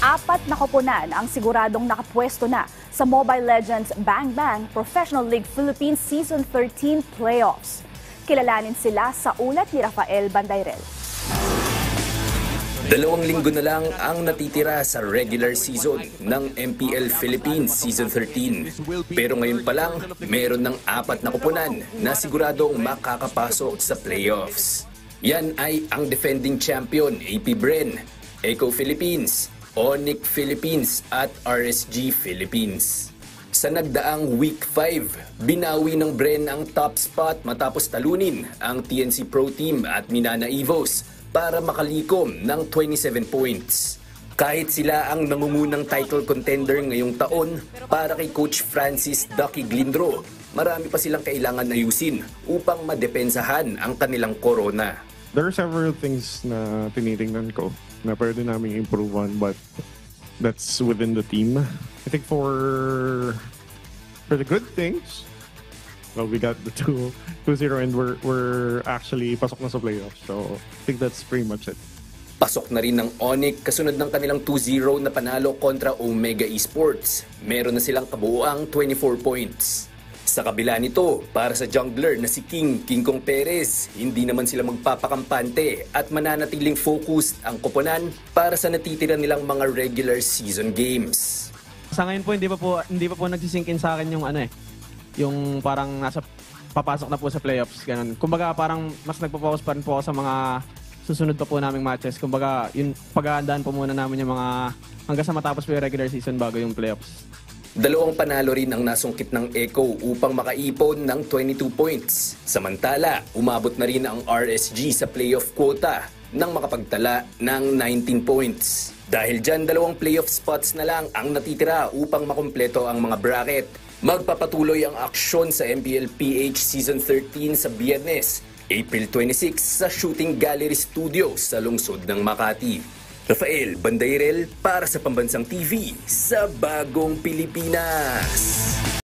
Apat na koponan ang siguradong nakapwesto na sa Mobile Legends Bang Bang Professional League Philippines Season 13 Playoffs. Kilalanin sila sa ulat ni Rafael Bandayrel. 2 linggo na lang ang natitira sa regular season ng MPL Philippines Season 13. Pero ngayon pa lang, meron ng 4 na koponan na siguradong makakapasok sa playoffs. Yan ay ang defending champion AP Bren, Eco Philippines, Onyx Philippines at RSG Philippines. Sa nagdaang Week 5, binawi ng Bren ang top spot matapos talunin ang TNC Pro Team at Minana Evos para makalikom ng 27 points. Kahit sila ang nangungunang title contender ngayong taon para kay Coach Francis Ducky Glindro, marami pa silang kailangan ayusin upang madepensahan ang kanilang korona. There are several things na tinitingnan ko na pwede namin improve on, but that's within the team. I think for the good things, well, we got the 2-0 and we're actually pasok na sa playoffs. So I think that's pretty much it. Pasok na rin ng Onyx kasunod ng kanilang 2-0 na panalo kontra Omega Esports. Meron na silang kabuuang 24 points. Sa kabila nito, para sa jungler na si King Kong Perez, hindi naman sila magpapakampante at mananatiling focused ang koponan para sa natitira nilang mga regular season games. Sa ngayon po, hindi pa po nagsisink in sa akin yung yung parang papasok na po sa playoffs, ganun. Kumbaga parang mas nagpo-focus pa rin po ako sa mga susunod pa po naming matches. Kumbaga yun, paghahandaan po muna namin yung mga hanggang sa matapos po yung regular season bago yung playoffs. 2 panalo rin ang nasungkit ng Echo upang makaipon ng 22 points. Samantala, umabot na rin ang RSG sa playoff quota nang makapagtala ng 19 points. Dahil dyan, 2 playoff spots na lang ang natitira upang makumpleto ang mga bracket. Magpapatuloy ang aksyon sa MPL PH Season 13 sa Biyernes, April 26 sa Shooting Gallery Studios sa lungsod ng Makati. Rafael Bandayrel para sa Pambansang TV sa Bagong Pilipinas.